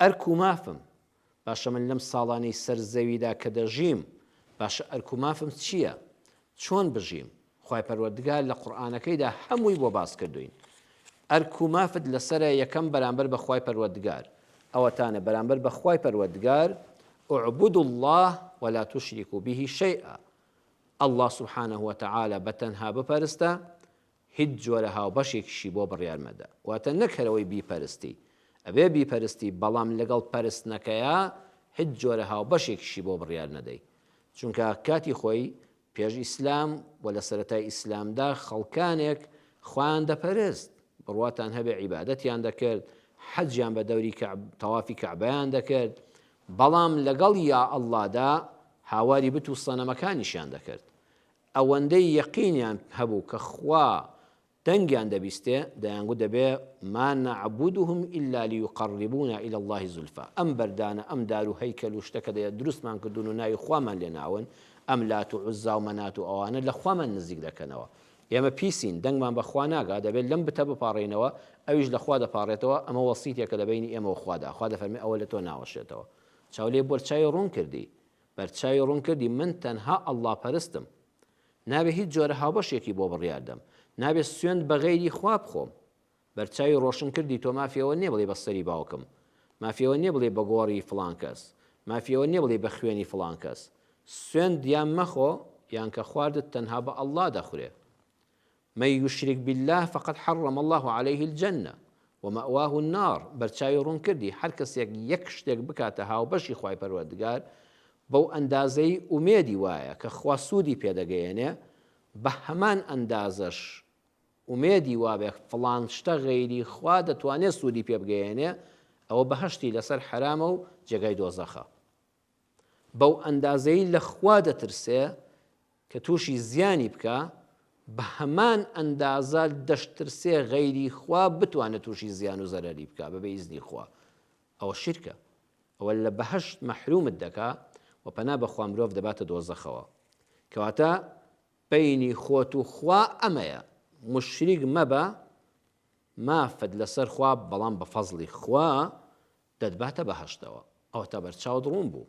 ئەرک و مافم باشە من لەم ساڵانەی سەر زەویدا کە دەژیم باشە ئەرک و مافم چییە؟ چۆن بژیم؟ خوای پەروەردگار لە قورئانەکەیدا هەمووی بۆ باس کردوین. ئەرک و مافت لەسرە یەکەم بەرامبەر بە خوای پەروەردگار ئەوەتانە بەرامبەر بە خوای پەروەردگار اعبدوا الله ولا تشركوا به شيئا. الله سبحانه وتعالى بەتەنها بپەرستە، هیچ جۆرە هاوبەشێکیشی بۆ بڕیار مەدە. واتە نەکەرەوەی بیپەرستی، ئەبێ بیپەرستی بەڵام لەگەڵ پەرستنەکەیە هیچ جۆرە هاوبەشێکیشی بۆ بڕیار نەدەی. چونکە کاتی خۆی پێش ئیسلام و لە سەرەتای ئیسلامدا خەڵکانێک خوایان دەپەرست، بڕواتان هەبێ عیبادەتیان دەکرد، حەجیان بە دەوری تەوافی کەعبەیان دەکرد، بەڵام لەگەڵ یا ئەڵڵادا هاواری بت و سەنەمەکانیشیان دەکرد. ئەوەندەی یەقینیان هەبوو کە خوا دەنگیان دەبیستێ دەیانگو دەبێ ما نعبدهم إلا ليقربونا إلى الله زلفى. ئەم بەردانە ئەم دار و هەیکەل و شتەکە دەیە دروستمان کردوون و ناوی خوامان لێ ناون، ئەم لات و عوزا و مەنات و ئەوانە لە خوامان نزیک دەکەنەوە. ئێمە پیسین دەنگمان بە خوا ناگا، دەبێت لەم بتە بپاڕێنەوە، ئەویش لە خوا دەپاڕێتەوە. ئەمە وەسیتێکە لە بینی ئێمە و خوادا. خوا دەفەرمێ ئەوە لە تۆ ناوەشێتەوە. چاولێ بەرچاوی ڕوون کردی، بەرچاوی ڕوون کردی من تەنها ئەڵڵا پەرستم، نابێ هیچ جۆرە هاوبەشێکی بۆ بڕیاردەم، نابێ سوێند بە غەیری خوا بخۆم. بەرچاوی ڕۆشن کردی تۆ مافیەوە نییە بڵێ بە سەری باوکم، مافیەوە نییە بڵێ بە گۆڕی فڵان کەس، مافیەوە نییە بڵێ بە خوێنی فڵان کەس. سوێند یان مەخۆ یان کە خواردت تەنها بە ئەڵڵا دەخورێ. من يشرك بالله فقد حرم الله عليه الجنة ومأواه النار. بەرچاوی ڕوون کردی هەر کەسێک یەک شتێک بکاتە هاوبەشی خوای پەروەردگار بەو ئەندازەی ئومێدی وایە کە خوا سوودی پێدەگەیەنێ، بە هەمان ئەندازەش ئومێدی وابێ فڵان شتە غەیری خوا دەتوانێت سوودی پێ بگەیەنێ، ئەوە بەهەشتی لەسەر حرامە و جێگای دۆزەخە. بەو ئەندازەی لە خوا دەترسێ کە تووشی زیانی بکە، بە هەمان ئەندازە دەشترسێ غەیری خوا بتوانێت تووشی زیان و زەرەری بکە بەبێ ئیزنی خوا. ئەوە شیرکە، ئەوە لە بەهەشت مەحرومت دەکا و پەنا بەخوا مرۆڤ دەباتە دۆزەخەوە. کەواتە بینی خۆت و خوا ئەمەیە، مشریک مەبە، مافت لەسەر خوا بەڵام بە فەزڵی خوا دەتباتە بەهەشتەوە. ئەوە تا بەرچاوت ڕوون بوو.